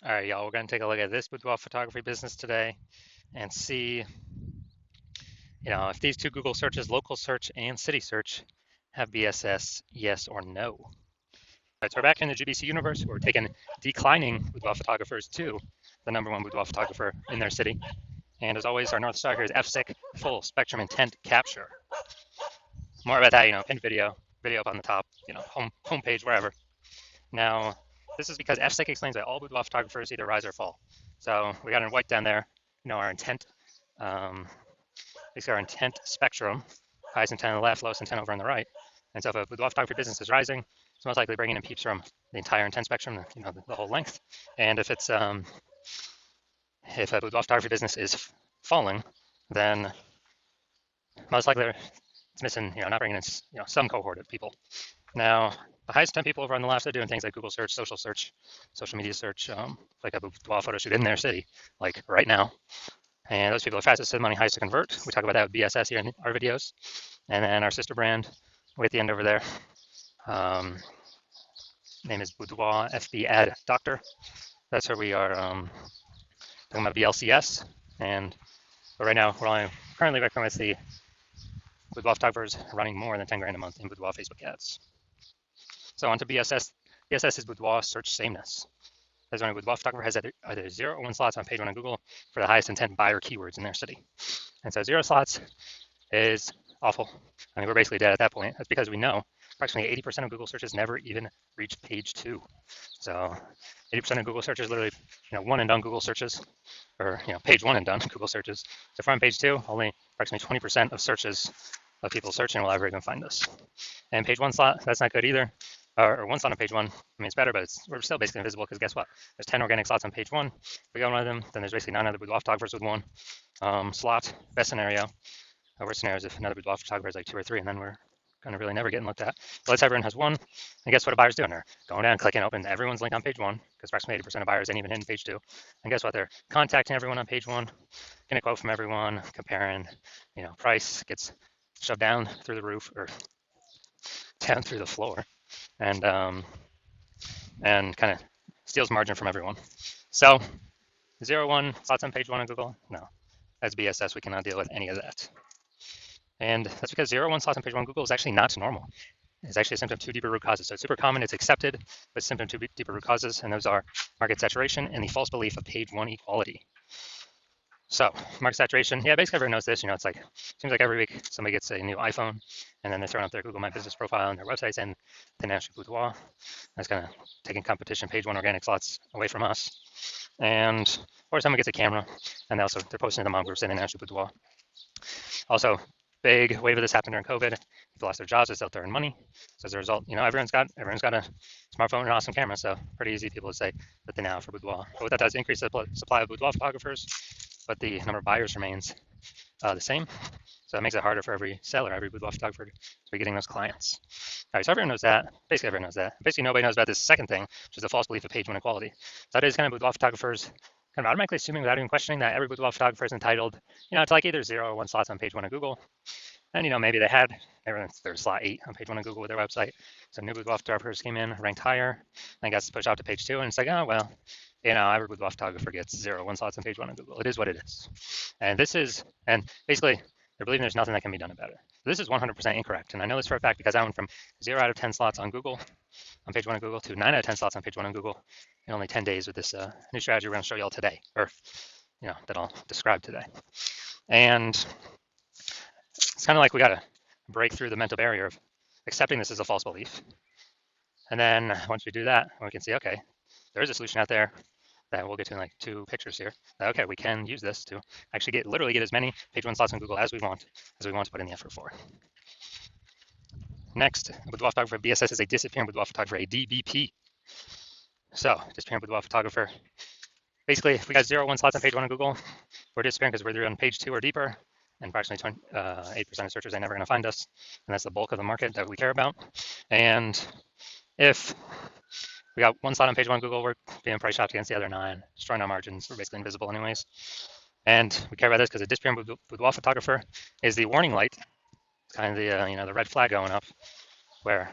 All right, y'all, we're going to take a look at this boudoir photography business today and see, if these two Google searches, local search and city search, have BSS, yes or no. All right, so we're back in the GBC universe. We're taking declining boudoir photographers to the #1 boudoir photographer in their city. And as always, our North Star here is FSIC, full spectrum intent capture. More about that, pinned video up on the top, homepage, wherever. Now, this is because FSIC explains that all boudoir photographers either rise or fall. So we got in white down there, our intent, basically our intent spectrum, highest intent on the left, lowest intent over on the right. And so if a boudoir photography business is rising, it's most likely bringing in peeps from the entire intent spectrum, the whole length. And if it's if a boudoir photography business is falling, then most likely it's missing, not bringing in, some cohort of people. Now, the highest 10 people over on the left are doing things like Google search, social media search, like a boudoir photo shoot in their city, like right now. And those people are fastest to money, highest to convert. We talk about that with BSS here in our videos. And then our sister brand, way at the end over there, name is Boudoir FB Ad Doctor. That's where we are talking about BLCS. But right now, we're only currently working with the boudoir photographers running more than 10 grand a month in boudoir Facebook ads. So onto BSS. BSS is boudoir search sameness. That's when a boudoir photographer has either 0 or 1 slots on page 1 on Google for the highest intent buyer keywords in their city. And so 0 slots is awful. I mean, we're basically dead at that point. That's because we know approximately 80% of Google searches never even reach page 2. So 80% of Google searches literally, one and done Google searches, or page 1 and done Google searches. So from page 2, only approximately 20% of searches of people searching will ever even find us. And page 1 slot, that's not good either. Or 1 slot on page 1. I mean, it's better, but we're still basically invisible because guess what? There's 10 organic slots on page 1. If we got one of them, then there's basically 9 other boudoir photographers with 1 slot. Best scenario. Worst scenario is if another boudoir photographer is like 2 or 3, and then we're going to really never getting looked at. But let's say everyone has 1. And guess what a buyer's doing? They're going down, clicking open everyone's link on page 1, because approximately 80% of buyers ain't even hitting page 2. And guess what? They're contacting everyone on page 1, getting a quote from everyone, comparing, price gets shoved down through the roof or down through the floor. And kind of steals margin from everyone. So 0, 1 slots on page 1 on Google, no. As BSS, we cannot deal with any of that. And that's because 0, 1 slots on page 1 on Google is actually not normal. It's actually a symptom of 2 deeper root causes. So it's super common, it's accepted, but symptom 2 deeper root causes, and those are market saturation and the false belief of page 1 equality. So market saturation, yeah, basically everyone knows this. It's like, seems like every week somebody gets a new iPhone, and then they're throwing up their Google My Business profile and their websites and the National Boudoir. That's kind of taking competition page 1 organic slots away from us. And or someone gets a camera, and they're posting to the mom groups in the National Boudoir. Also, big wave of this happened during COVID. People lost their jobs, it's out there in money. So as a result, everyone's got a smartphone and an awesome camera. So pretty easy people would say that they now for boudoir. But what that does increase the supply of boudoir photographers, but the number of buyers remains the same. So it makes it harder for every seller, every boudoir photographer to be getting those clients. All right, so everyone knows that. Basically, everyone knows that. Basically, nobody knows about this second thing, which is the false belief of page 1 equality. So that is kind of boudoir photographers kind of automatically assuming without even questioning that every boudoir photographer is entitled, to like either 0 or 1 slots on page 1 of Google. And, maybe they had their slot 8 on page 1 of Google with their website. So new boudoir photographers came in, ranked higher, and got pushed out to page 2. And it's like, oh, well, every boudoir photographer gets 0 or 1 slots on page 1 of Google. It is what it is. And basically, they're believing there's nothing that can be done about it. So this is 100% incorrect. And I know this for a fact because I went from 0 out of 10 slots on Google, on page 1 of Google, to 9 out of 10 slots on page 1 of Google in only 10 days with this new strategy we're going to show you all today, or, that I'll describe today. And it's kind of like we got to break through the mental barrier of accepting this as a false belief. And then once we do that, we can see, okay, there is a solution out there that we'll get to in like 2 pictures here. Okay, we can use this to actually literally get as many page 1 slots on Google as we want to put in the effort for. Next, boudoir photographer BSS is a disappearing boudoir photographer, a DBP. So disappearing boudoir photographer. Basically, if we got 0, 1 slots on page 1 on Google, we're disappearing because we're either on page 2 or deeper, and approximately 8% of searchers are never going to find us, and that's the bulk of the market that we care about. And if we got 1 slot on page 1 Google, we're being price shopped against the other 9, destroying our margins. We're basically invisible anyways. And we care about this because a disappearing boudoir photographer is the warning light. It's kind of the the red flag going up, where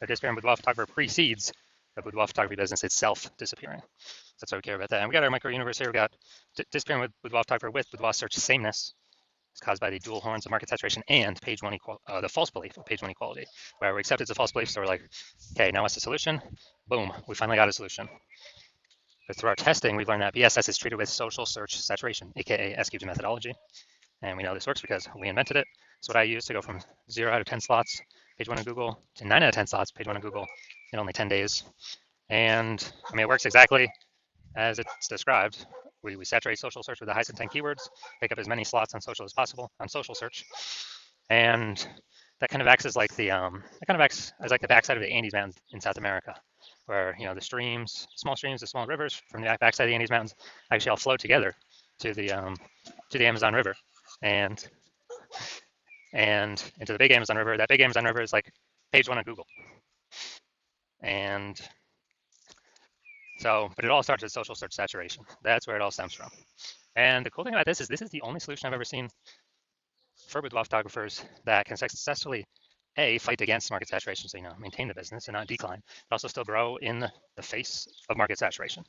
the disappearing boudoir photographer precedes the boudoir photography business itself disappearing. That's why we care about that. And we got our micro universe here. We got disappearing with boudoir photographer with boudoir search sameness is caused by the dual horns of market saturation and page one the false belief of page one equality, where we accept it's a false belief. So we're like, okay, now what's the solution? Boom, we finally got a solution. But through our testing, we've learned that BSS is treated with social search saturation, aka S-cubed methodology. And we know this works because we invented it. It's what I use to go from 0 out of 10 slots, page one on Google, to 9 out of 10 slots, page one on Google, in only 10 days. And I mean, it works exactly as it's described. We saturate social search with the highest intent keywords, pick up as many slots on social as possible on social search, and that kind of acts as like the backside of the Andes Mountains in South America, where the streams, the small rivers from the backside of the Andes Mountains actually all flow together to the Amazon River, and into the big Amazon River. That big Amazon River is like page one on Google, and so, but it all starts with social search saturation. That's where it all stems from. And the cool thing about this is the only solution I've ever seen for boudoir photographers that can successfully fight against market saturation, so maintain the business and not decline, but also still grow in the face of market saturation,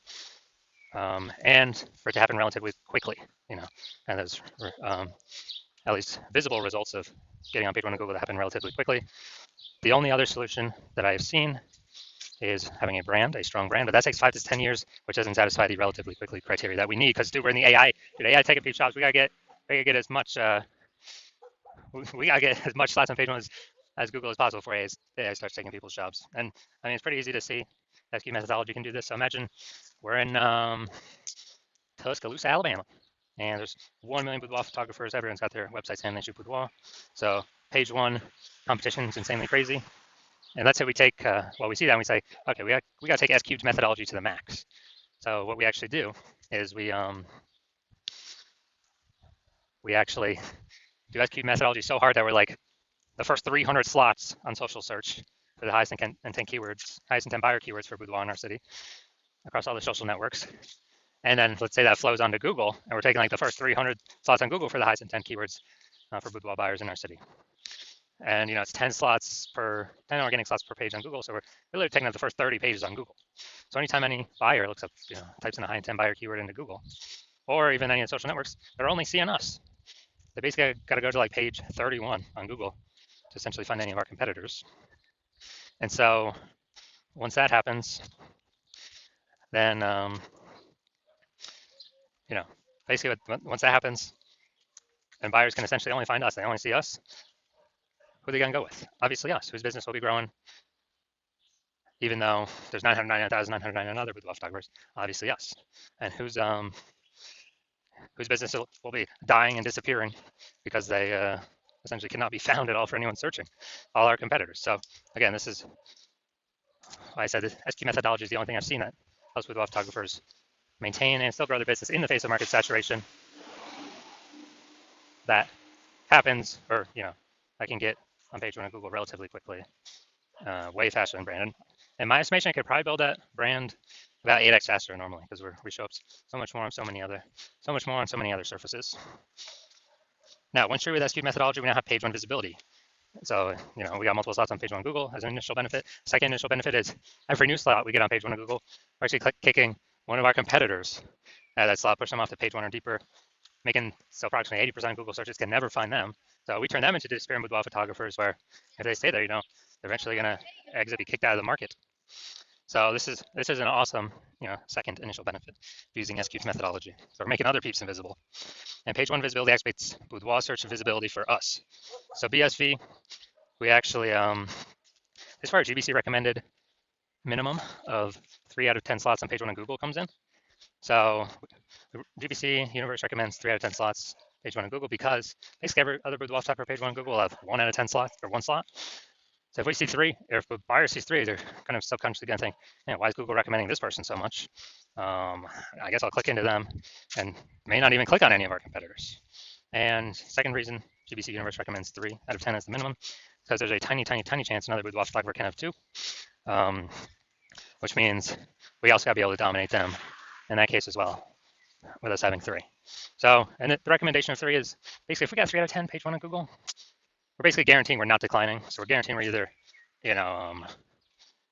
and for it to happen relatively quickly, and those at least visible results of getting on page one of Google to happen relatively quickly. The only other solution that I have seen is having a strong brand, but that takes 5 to 10 years, which doesn't satisfy the relatively quickly criteria that we need. Because we're in the AI. AI taking people's jobs. We gotta get as much. We gotta get as much slots on page one as Google as possible before AI starts taking people's jobs. And I mean, it's pretty easy to see SQ methodology can do this. So imagine we're in Tuscaloosa, Alabama, and there's 1 million boudoir photographers. Everyone's got their websites and they shoot boudoir. So page one competition is insanely crazy. And let's say we take, we see that and we say, okay, we got to take S-cubed methodology to the max. So what we actually do is we actually do S-cubed methodology so hard that we're like the first 300 slots on social search for the highest intent keywords, highest intent buyer keywords for boudoir in our city across all the social networks. And then let's say that flows onto Google, and we're taking like the first 300 slots on Google for the highest intent keywords for boudoir buyers in our city. And it's 10 organic slots per page on Google. So we're really taking up the first 30 pages on Google. So anytime any buyer looks up, types in a high intent buyer keyword into Google, or even any of the social networks, they're only seeing us. They basically got to go to like page 31 on Google to essentially find any of our competitors. And so once that happens, then basically once that happens, and buyers can essentially only find us. They only see us. Who are they going to go with? Obviously us, whose business will be growing, even though there's 999,999 other boudoir photographers. Obviously us, and whose business will be dying and disappearing because they essentially cannot be found at all for anyone searching. All our competitors. So again, this is why I said this SQ methodology is the only thing I've seen that helps boudoir photographers maintain and still grow their business in the face of market saturation. That happens, or I can get on page one of Google relatively quickly, way faster than Brandon. In my estimation, I could probably build that brand about 8x faster normally because we show up so much more on so many other surfaces. Now, once you're with SQ methodology, we now have page one visibility. So we got multiple slots on page one Google as an initial benefit. Second initial benefit is every new slot we get on page one of Google, we're actually kicking one of our competitors at that slot, push them off to page one or deeper, making so approximately 80% of Google searches can never find them. So we turn them into disappearing boudoir photographers where if they stay there, they're eventually going to exit, be kicked out of the market. So this is an awesome, second initial benefit of using SQ's methodology. So we're making other peeps invisible. And page one visibility activates boudoir search visibility for us. So BSV, we actually, this is where our GBC recommended minimum of 3 out of 10 slots on page one on Google comes in. So the GBC universe recommends 3 out of 10 slots page one on Google because basically every other boudoir type page one on Google will have 1 out of 10 slots or 1 slot. So if we see 3, or if a buyer sees 3, they're kind of subconsciously going to think, why is Google recommending this person so much? I guess I'll click into them and may not even click on any of our competitors. And second reason GBC Universe recommends 3 out of 10 as the minimum, because there's a tiny, tiny, tiny chance another boudoir photographer can have 2, which means we also got to be able to dominate them in that case as well, with us having 3. So, and the recommendation of 3 is basically if we got 3 out of 10 page one on Google, we're basically guaranteeing we're not declining. So we're guaranteeing we're either,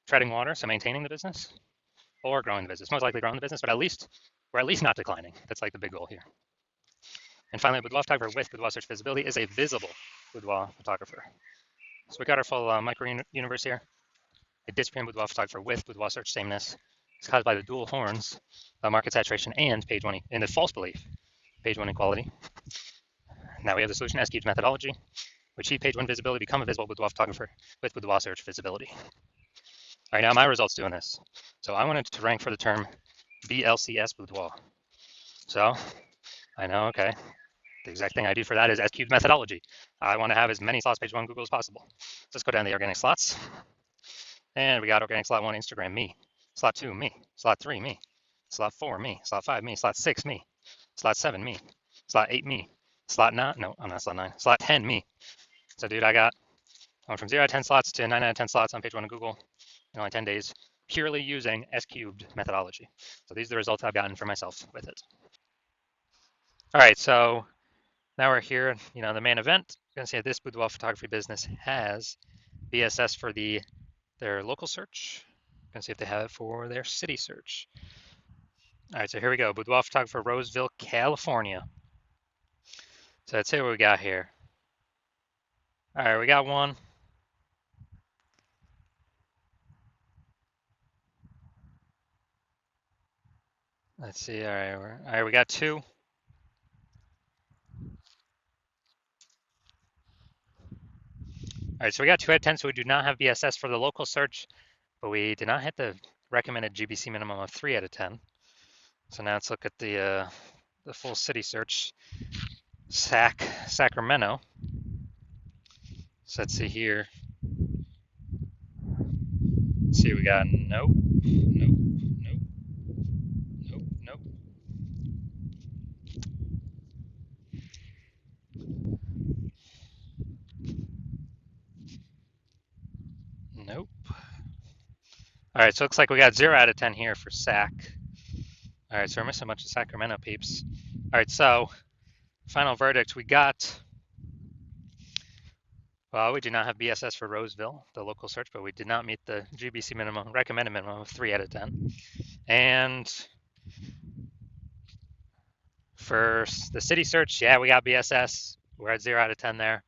treading water, so maintaining the business, or growing the business. Most likely growing the business, but we're at least not declining. That's like the big goal here. And finally, boudoir photographer with boudoir search visibility is a visible boudoir photographer. So we got our full micro universe here. A disappearing boudoir photographer with boudoir search sameness is caused by the dual horns, market saturation, and page one, and the false belief, page one equality. Now we have the solution S-cubed methodology. We achieve page one visibility, become a visible boudoir photographer with boudoir search visibility. All right, now my results doing this. So I wanted to rank for the term BLCS boudoir. So I know, okay, the exact thing I do for that is S-cubed methodology. I want to have as many slots page one Google as possible. So let's go down to the organic slots. And we got organic slot 1, Instagram, me. Slot 2, me. Slot 3, me. Slot 4, me. Slot 5, me. Slot 6, me. Slot 7, me. Slot 8, me. Slot 9, no, I'm not slot 9. Slot 10, me. So, dude, I went from 0 out of 10 slots to 9 out of 10 slots on page one of Google in only 10 days, purely using S-cubed methodology. So these are the results I've gotten for myself with it. All right, so now we're here, the main event. You're gonna see that this boudoir photography business has BSS for their local search. Gonna see if they have it for their city search. All right, so here we go. Boudoir photographer, Roseville, California. So let's see what we got here. All right, we got one. Let's see. All right, we got two. All right, so we got 2 out of 10, so we do not have BSS for the local search, but we did not hit the recommended GBC minimum of 3 out of 10. So now let's look at the full city search. Sacramento. So let's see here. Let's see, we got nope, nope, nope, nope, nope. Nope. All right, so it looks like we got 0 out of 10 here for Sac. All right, so we're missing a bunch of Sacramento peeps. All right, so final verdict, we got, well, we do not have BSS for Roseville, the local search, but we did not meet the GBC minimum, recommended minimum of 3 out of 10. And for the city search, yeah, we got BSS. We're at 0 out of 10 there.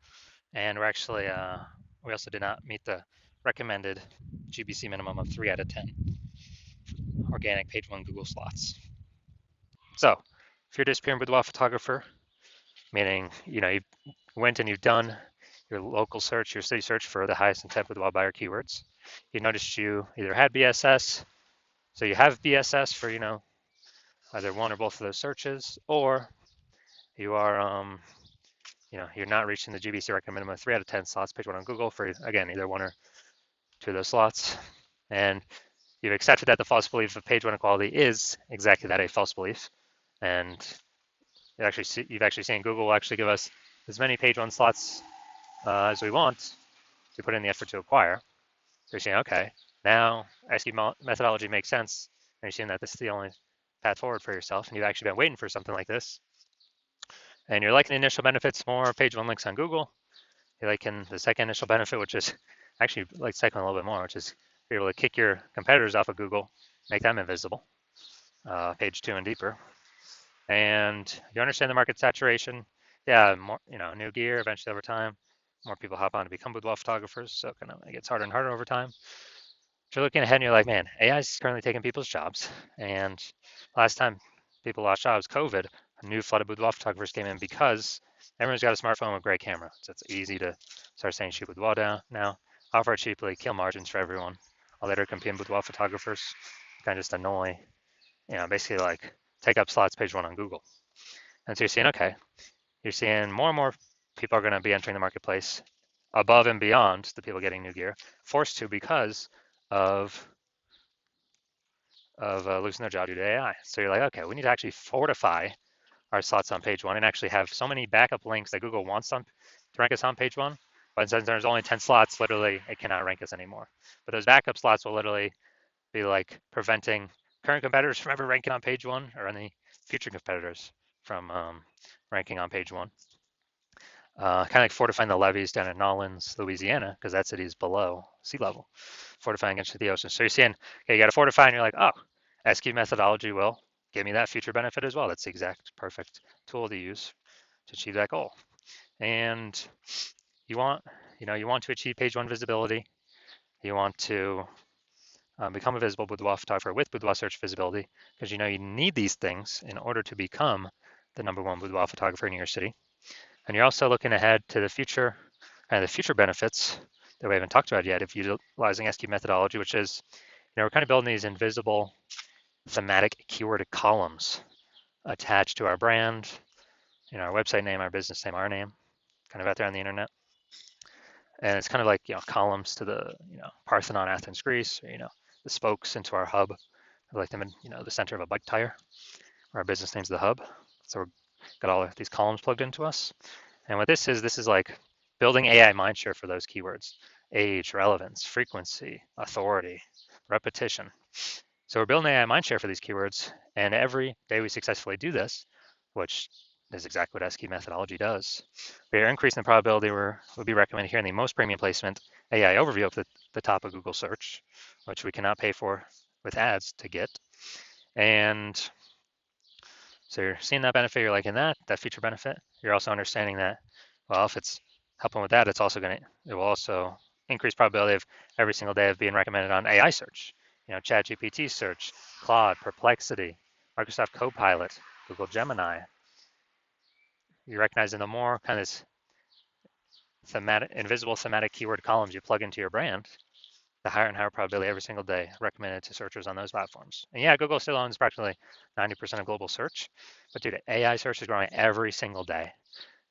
And we're actually, we also did not meet the recommended GBC minimum of 3 out of 10 organic page one Google slots. So if you're disappearing boudoir photographer, meaning, you went and you've done your local search, your city search for the highest intent boudoir buyer keywords, you noticed you either had BSS, so you have BSS for, either one or both of those searches, or you are, you're not reaching the GBC recommended minimum of 3 out of 10 slots page one on Google for, again, either one or two of those slots. And you've accepted that the false belief of page one equality is exactly that, a false belief. And you've actually seen Google will actually give us as many page one slots as we want to put in the effort to acquire. So you're saying, okay, now S-cubed methodology makes sense. And you're seeing that this is the only path forward for yourself. And you've actually been waiting for something like this. And you're liking the initial benefits, more page one links on Google. You're liking the second initial benefit, which is actually like second a little bit more, which is be able to kick your competitors off of Google, make them invisible, page 2 and deeper. And you understand the market saturation. Yeah, more, new gear eventually over time. More people hop on to become boudoir photographers, so it gets harder and harder over time. If you're looking ahead and you're like, man, AI is currently taking people's jobs. And last time people lost jobs, COVID, a new flood of boudoir photographers came in because everyone's got a smartphone with a great camera. So it's easy to start saying shoot boudoir down now. Offer cheaply, kill margins for everyone. I'll later compete boudoir photographers, kind of just annoy, basically like take up slots page one on Google. And so you're seeing, okay, you're seeing more and more people are going to be entering the marketplace above and beyond the people getting new gear, forced to because of losing their job due to AI. So you're like, okay, we need to actually fortify our slots on page one and actually have so many backup links that Google wants to rank us on page one. But since there's only 10 slots, literally, it cannot rank us anymore. But those backup slots will literally be like preventing current competitors from ever ranking on page one or any future competitors from ranking on page one. Kind of like fortifying the levees down in Nolens, Louisiana, because that city is below sea level, fortifying against the ocean. So you're seeing, okay, you got to fortify, and you're like, oh, SQ methodology will give me that future benefit as well. That's the exact perfect tool to use to achieve that goal. And you want, you want to achieve page one visibility. You want to become a visible boudoir photographer with boudoir search visibility, because you need these things in order to become the #1 boudoir photographer in your city. And you're also looking ahead to the future and the future benefits that we haven't talked about yet of utilizing SQ methodology, which is, we're kind of building these invisible thematic keyword columns attached to our brand, our website name, our business name, our name, kind of out there on the internet. And it's kind of like, columns to the, Parthenon, Athens, Greece, or, the spokes into our hub. I like them in, the center of a bike tire, where our business name's the hub. So we've got all of these columns plugged into us. And what this is like building AI mindshare for those keywords: age, relevance, frequency, authority, repetition. So we're building AI mindshare for these keywords, and every day we successfully do this, which is exactly what SQ methodology does, we are increasing the probability we'll be recommended here in the most premium placement AI overview at the top of Google search, which we cannot pay for with ads to get. And so you're seeing that benefit, you're liking that feature benefit. You're also understanding that, well, if it's helping with that, it will also increase probability of every single day of being recommended on AI search. ChatGPT search, Claude, Perplexity, Microsoft Copilot, Google Gemini. You're recognizing the more kind of invisible thematic keyword columns you plug into your brand, the higher and higher probability every single day recommended to searchers on those platforms. And yeah, Google still owns practically 90% of global search, but dude, AI search is growing every single day,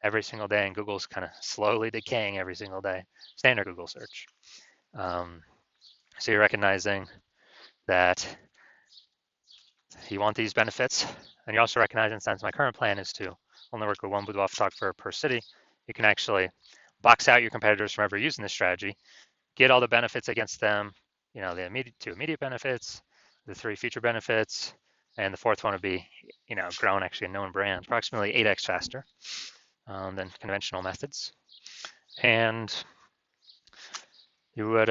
and Google's kind of slowly decaying every single day, standard Google search. So you're recognizing that you want these benefits, and you're also recognizing, since my current plan is to only work with one boudoir photographer per city, you can actually box out your competitors from ever using this strategy, get all the benefits against them, the two immediate benefits, the 3 future benefits, and the 4th one would be, grown actually a known brand, approximately 8x faster than conventional methods. And you would,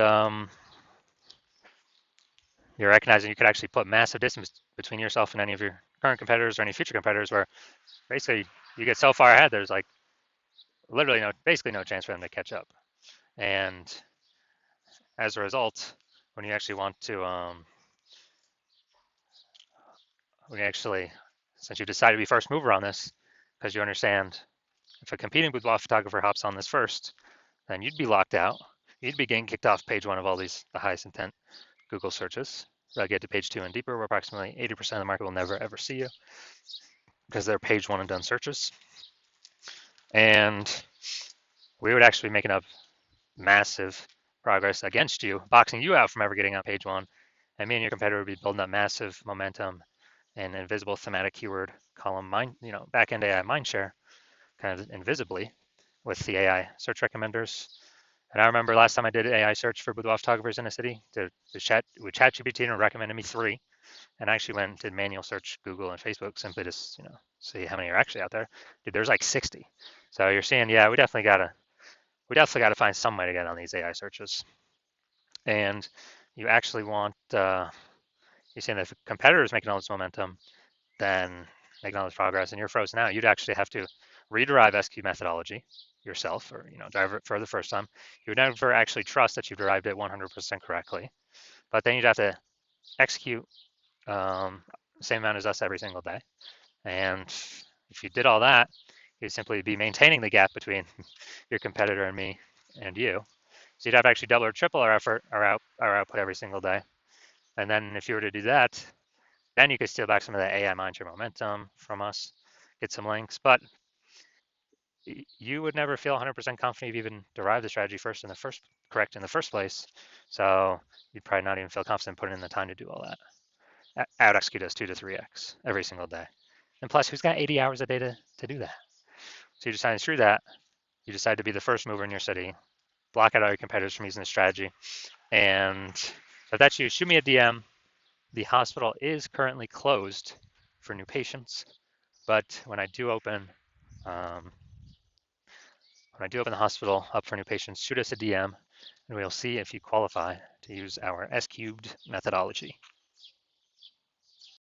you're recognizing you could actually put massive distance between yourself and any of your current competitors or any future competitors, where basically you get so far ahead, there's like literally basically no chance for them to catch up. And as a result, when you actually want to, since you decide to be first mover on this, because you understand if a competing boudoir photographer hops on this first, then you'd be locked out. You'd be getting kicked off page 1 of all the highest intent Google searches. They'll get to page 2 and deeper, where approximately 80% of the market will never ever see you because they're page 1 and done searches. And we would actually be making up massive progress against you, boxing you out from ever getting on page 1. And me and your competitor would be building up massive momentum and invisible thematic keyword column back-end AI mindshare, kind of invisibly, with the AI search recommenders. And I remember last time I did AI search for boudoir photographers in a city, with ChatGPT, and recommended me 3. And I actually went and did manual search Google and Facebook, simply to see how many are actually out there. Dude, there's like 60. So you're seeing, yeah, we definitely gotta find some way to get on these AI searches. And you actually want, you're seeing that if a competitor is making all this momentum, then making all this progress, and you're frozen out, you'd actually have to rederive SQ methodology yourself, or drive it for the first time. You would never actually trust that you've derived it 100% correctly, but then you'd have to execute same amount as us every single day. And if you did all that, you'd simply be maintaining the gap between your competitor and me and you. So you'd have to actually double or triple our effort, our output every single day. And then if you were to do that, then you could steal back some of the AI mindshare momentum from us, get some links, but you would never feel 100% confident you've even derived the strategy correct in the first place. So you'd probably not even feel confident putting in the time to do all that. Out execute us 2 to 3x every single day. And plus, who's got 80 hours a day to do that? So you decide to screw that. You decide to be the first mover in your city, block out all your competitors from using the strategy. And if that's you, shoot me a DM. The hospital is currently closed for new patients, but when I do open the hospital up for new patients, shoot us a DM, and we'll see if you qualify to use our S-cubed methodology.